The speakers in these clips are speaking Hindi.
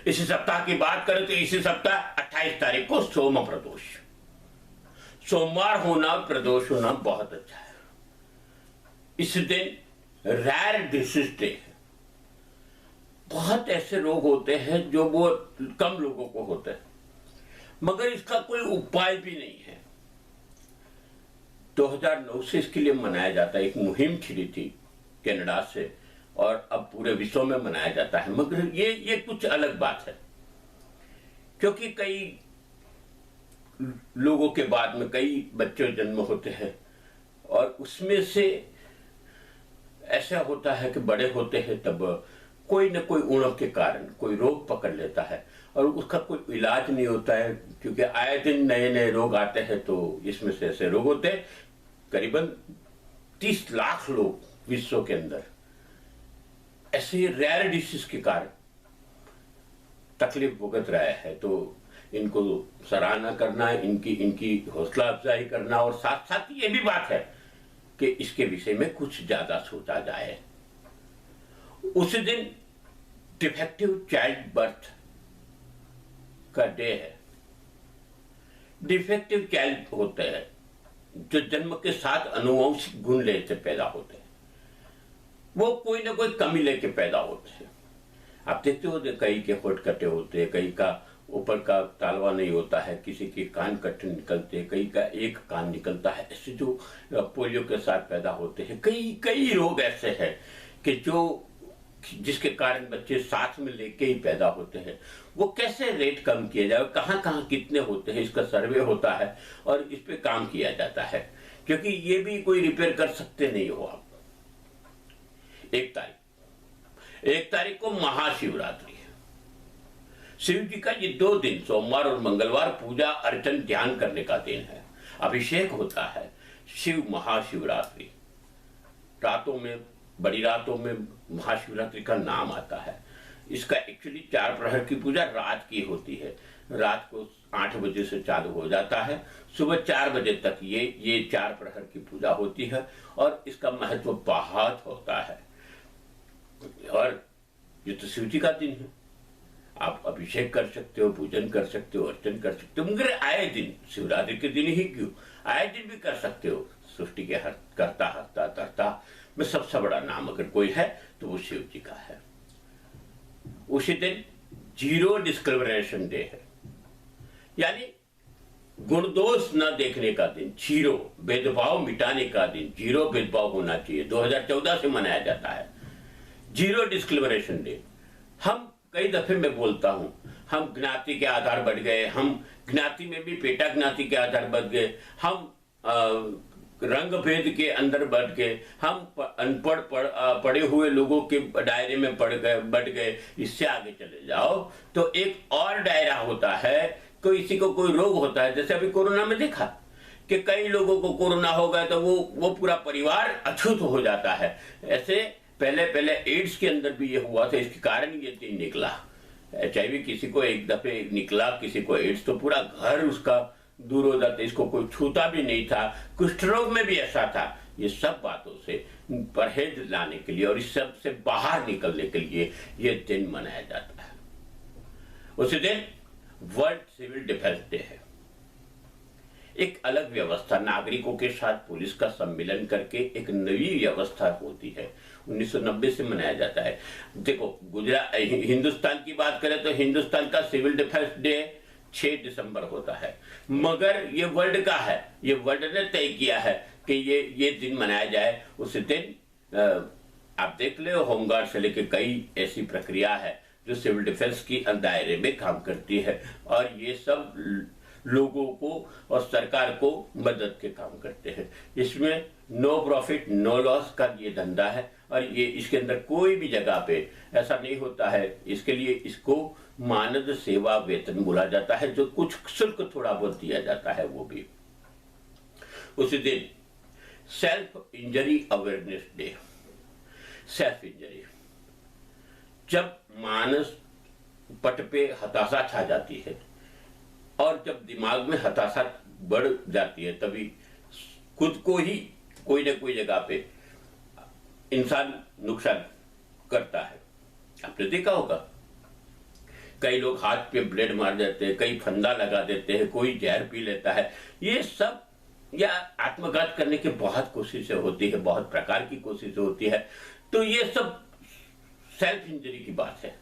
इसी सप्ताह की बात करें तो इसी सप्ताह 28 तारीख को सोम प्रदोष, सोमवार होना, प्रदोष होना बहुत अच्छा है। इस दिन रेयर डिसीज डे है। बहुत ऐसे रोग होते हैं जो वो कम लोगों को होते हैं, मगर इसका कोई उपाय भी नहीं है। 2009 से इसके लिए मनाया जाता है, एक मुहिम छिड़ी थी कनाडा से, और अब पूरे विश्व में मनाया जाता है। मगर ये कुछ अलग बात है, क्योंकि कई लोगों के बाद में कई बच्चे जन्म होते हैं, और उसमें से ऐसा होता है कि बड़े होते हैं तब कोई न कोई उणप के कारण कोई रोग पकड़ लेता है, और उसका कोई इलाज नहीं होता है, क्योंकि आए दिन नए नए रोग आते हैं। तो इसमें से ऐसे रोग होते हैं, करीबन 30 लाख लोग विश्व के अंदर ऐसे रेयर डिसीज के कारण तकलीफ भुगत रहे हैं। तो इनको सराहना करना, इनकी हौसला अफजाई करना, और साथ साथ ये भी बात है कि इसके विषय में कुछ ज्यादा सोचा जाए। उस दिन डिफेक्टिव चाइल्ड बर्थ का डे है। डिफेक्टिव चाइल्ड होते हैं जो जन्म के साथ अनुवंशिक गुण लेते पैदा होते हैं, वो कोई ना कोई कमी लेके पैदा होते हैं। आप देखते हो कई के होठ कटे होते हैं, कई का ऊपर का तालवा नहीं होता है, किसी के कान कट निकलते हैं, कई का एक कान निकलता है। ऐसे जो पोलियो के साथ पैदा होते हैं, कई रोग ऐसे हैं कि जिसके कारण बच्चे साथ में लेके ही पैदा होते हैं। वो कैसे रेट कम किया जाए, कहाँ कहाँ कितने होते हैं, इसका सर्वे होता है और इस पे काम किया जाता है, क्योंकि ये भी कोई रिपेयर कर सकते नहीं हो आप। 1 तारीख को महाशिवरात्रि है। शिव जी का ये 2 दिन, सोमवार और मंगलवार, पूजा अर्चन ध्यान करने का दिन है। अभिषेक होता है। शिव महाशिवरात्रि, रातों में, बड़ी रातों में महाशिवरात्रि का नाम आता है। इसका एक्चुअली 4 प्रहर की पूजा रात की होती है। रात को 8 बजे से चालू हो जाता है, सुबह 4 बजे तक ये 4 प्रहर की पूजा होती है, और इसका महत्व बहुत होता है। और ये तो शिव जी का दिन है, आप अभिषेक कर सकते हो, पूजन कर सकते हो, अर्चन कर सकते हो। मगर आए दिन, शिवरात्रि के दिन ही क्यों, आए दिन भी कर सकते हो। सृष्टि के करता हरता तरता में सबसे बड़ा नाम अगर कोई है तो वो शिव जी का है। उसी दिन जीरो डिस्क्रिमिनेशन डे है, यानी गुण दोष न देखने का दिन, जीरो भेदभाव मिटाने का दिन, जीरो भेदभाव होना चाहिए। 2014 से मनाया जाता है जीरो डिस्क्रिमिनेशन डे। हम कई दफे मैं बोलता हूं, हम ज्ञाति के आधार बढ़ गए, हम ज्ञाति में भी पेटा ज्ञाति के आधार बढ़ गए, हम रंग भेद के अंदर बढ़ गए, हम अनपढ़ पढ़े हुए लोगों के दायरे में बढ़ गए। इससे आगे चले जाओ तो एक और दायरा होता है, किसी को कोई रोग होता है, जैसे अभी कोरोना में देखा कि कई लोगों को कोरोना हो गया तो वो पूरा परिवार अछूत हो जाता है। ऐसे पहले एड्स के अंदर भी ये हुआ था, इसके कारण ये दिन निकला। HIV किसी को एक दफे निकला, किसी को एड्स, तो पूरा घर उसका दूर हो जाता, इसको कोई छूता भी नहीं था। कुष्ठ रोग में भी ऐसा था। ये सब बातों से परहेज लाने के लिए और इस सब से बाहर निकलने के लिए ये दिन मनाया जाता है। उसी दिन वर्ल्ड सिविल डिफेंस डे है। एक अलग व्यवस्था, नागरिकों के साथ पुलिस का सम्मेलन करके एक नई व्यवस्था होती है। 1990 से मनाया जाता है। देखो, हिंदुस्तान की बात करें तो हिंदुस्तान का सिविल डिफेंस डे 6 दिसंबर होता है, मगर ये वर्ल्ड का है। ये वर्ल्ड ने तय किया है कि ये दिन मनाया जाए। उस दिन आप देख ले, होमगार्ड से लेके कई ऐसी प्रक्रिया है जो सिविल डिफेंस की दायरे में काम करती है, और ये सब लोगों को और सरकार को मदद के काम करते हैं। इसमें नो प्रॉफिट नो लॉस का ये धंधा है, और ये इसके अंदर कोई भी जगह पे ऐसा नहीं होता है। इसके लिए इसको मानद सेवा वेतन बोला जाता है, जो कुछ शुल्क थोड़ा बहुत दिया जाता है, वो भी। उसी दिन self injury awareness day. Self injury, जब मानस पट पे हताशा छा जाती है और जब दिमाग में हताशा बढ़ जाती है, तभी खुद को ही कोई ना कोई जगह पे इंसान नुकसान करता है। आपने देखा होगा कई लोग हाथ पे ब्लेड मार देते हैं, कई फंदा लगा देते हैं, कोई जहर पी लेता है। ये सब या आत्मघात करने की बहुत कोशिशें होती है, बहुत प्रकार की कोशिशें होती है। तो ये सब सेल्फ इंजरी की बात है,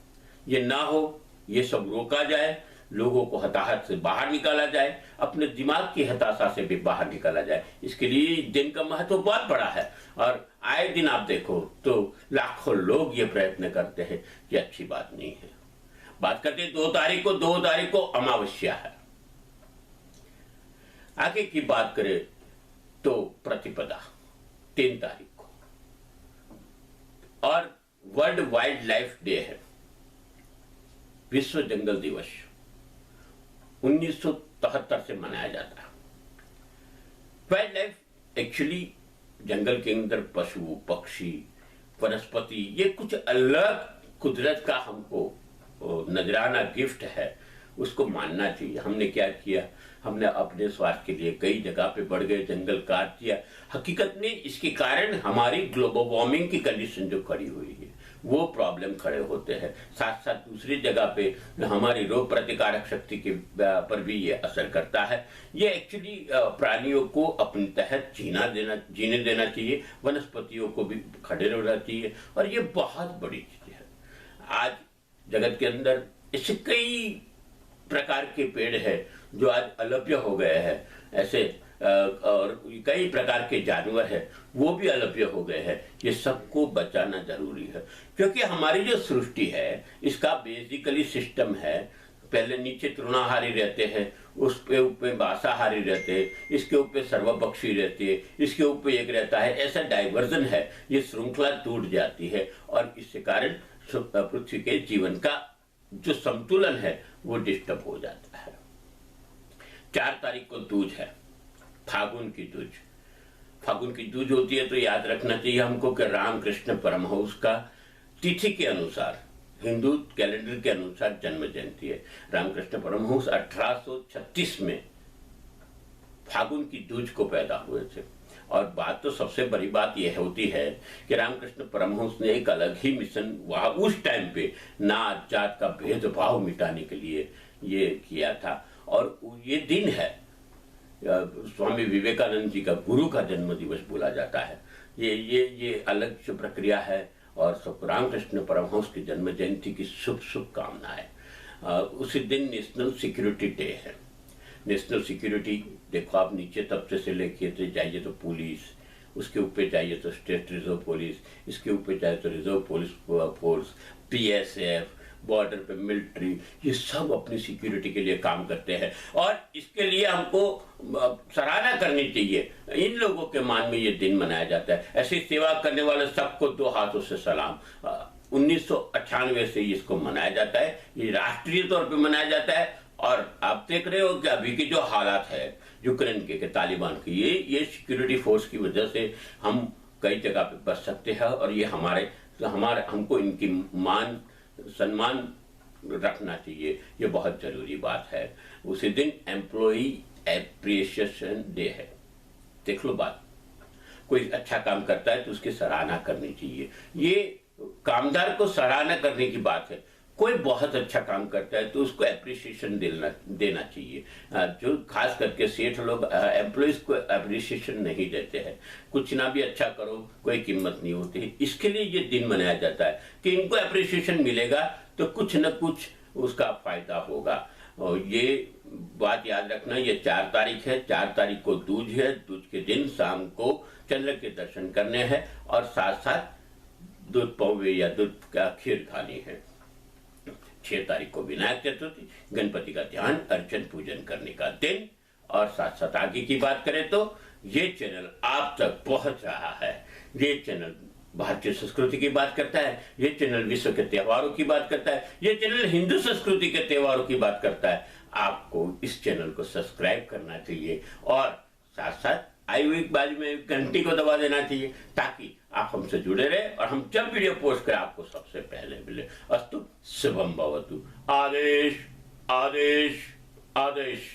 ये ना हो, ये सब रोका जाए, लोगों को हताहत से बाहर निकाला जाए, अपने दिमाग की हताशा से भी बाहर निकाला जाए। इसके लिए दिन का महत्व बहुत बड़ा है और आए दिन आप देखो तो लाखों लोग ये प्रयत्न करते हैं। ये अच्छी बात नहीं है। बात करते हैं 2 तारीख को अमावस्या है। आगे की बात करें तो प्रतिपदा 3 तारीख को, और वर्ल्ड वाइल्ड लाइफ डे है, विश्व जंगल दिवस 1973 से मनाया जाता है। वाइल्ड लाइफ एक्चुअली जंगल के अंदर पशु, पक्षी, वनस्पति, ये कुछ अलग कुदरत का हमको नजराना गिफ्ट है, उसको मानना चाहिए। हमने क्या किया, हमने अपने स्वार्थ के लिए कई जगह पे बढ़ गए, जंगल काट दिया। हकीकत में इसके कारण हमारी ग्लोबल वार्मिंग की कंडीशन जो खड़ी हुई है वो प्रॉब्लम खड़े होते हैं। साथ साथ दूसरी जगह पे हमारी रोग प्रतिकारक शक्ति के पर भी ये असर करता है। ये एक्चुअली प्राणियों को अपने तहत जीने देना चाहिए, वनस्पतियों को भी खड़े रहना चाहिए, और ये बहुत बड़ी चीज है। आज जगत के अंदर ऐसे कई प्रकार के पेड़ है जो आज अलभ्य हो गए हैं, ऐसे और कई प्रकार के जानवर है वो भी अलभ्य हो गए हैं। ये सबको बचाना जरूरी है, क्योंकि हमारी जो सृष्टि है इसका बेसिकली सिस्टम है। पहले नीचे तृणाहारी रहते हैं, उस पे ऊपर मांसाहारी रहते हैं, इसके ऊपर सर्वपक्षी रहते हैं, इसके ऊपर एक रहता है, ऐसा डाइवर्जन है। ये श्रृंखला टूट जाती है और इसके कारण पृथ्वी के जीवन का जो संतुलन है वो डिस्टर्ब हो जाता है। 4 तारीख को दूज है, फागुन की दूज। फागुन की दूज होती है तो याद रखना चाहिए हमको कि रामकृष्ण परमहंस का तिथि के अनुसार, हिंदू कैलेंडर के अनुसार जन्म जयंती है। रामकृष्ण परमहंस 1836 में फागुन की दूज को पैदा हुए थे। और बात तो सबसे बड़ी बात यह होती है कि रामकृष्ण परमहंस ने एक अलग ही मिशन वहां उस टाइम पे नात जात का भेदभाव मिटाने के लिए ये किया था। और ये दिन है स्वामी विवेकानंद जी का गुरु का जन्म दिवस बोला जाता है। ये अलग से प्रक्रिया है और सब रामकृष्ण परमहंस की जन्म जयंती की शुभ कामनाएं। उसी दिन नेशनल सिक्योरिटी डे है। नेशनल सिक्योरिटी देखो आप नीचे तबके से लेके तो जाइए तो पुलिस, उसके ऊपर जाइए तो स्टेट रिजर्व पुलिस, इसके ऊपर जाए तो reserve police force, PSF, border पे मिलिट्री, ये सब अपनी सिक्योरिटी के लिए काम करते हैं और इसके लिए हमको सराहना करनी चाहिए। इन लोगों के मान में ये दिन मनाया जाता है। ऐसी सेवा करने वाले सबको 2 हाथों से सलाम। 1998 से इसको मनाया जाता है, ये राष्ट्रीय तौर पे मनाया जाता है। और आप देख रहे हो कि अभी की जो हालात है यूक्रेन के तालिबान की, ये सिक्योरिटी फोर्स की वजह से हम कई जगह पे बच सकते हैं और ये हमारे हमको इनकी मान सम्मान रखना चाहिए, ये बहुत जरूरी बात है। उसी दिन एम्प्लॉई एप्रिसिएशन डे है। देख लो बात, कोई अच्छा काम करता है तो उसकी सराहना करनी चाहिए। ये कामदार को सराहना करने की बात है। कोई बहुत अच्छा काम करता है तो उसको एप्रिसिएशन देना चाहिए। जो खास करके सेठ लोग एम्प्लॉइज को एप्रिसिएशन नहीं देते हैं। कुछ ना भी अच्छा करो कोई कीमत नहीं होती। इसके लिए ये दिन मनाया जाता है कि इनको एप्रिसिएशन मिलेगा तो कुछ न कुछ उसका फायदा होगा। और ये बात याद रखना, ये 4 तारीख है। 4 तारीख को दूज है। दूज के दिन शाम को चंद्र के दर्शन करने हैं और साथ साथ दूध पौवे या दूध का खीर खानी है। 6 तारीख को विनायक चतुर्थी, गणपति का ध्यान अर्चन पूजन करने का दिन। और साथ साथ आगे की बात करें तो ये चैनल आप तक पहुंच रहा है। ये चैनल भारतीय संस्कृति की बात करता है, ये चैनल विश्व के त्योहारों की बात करता है, ये चैनल हिंदू संस्कृति के त्योहारों की बात करता है। आपको इस चैनल को सब्सक्राइब करना चाहिए और साथ साथ आई हुई बाजू में घंटी को दबा देना चाहिए ताकि आप हमसे जुड़े रहे और हम जब वीडियो पोस्ट करें आपको सबसे पहले मिले। अस्तु शुभम भवतु। आदेश आदेश आदेश।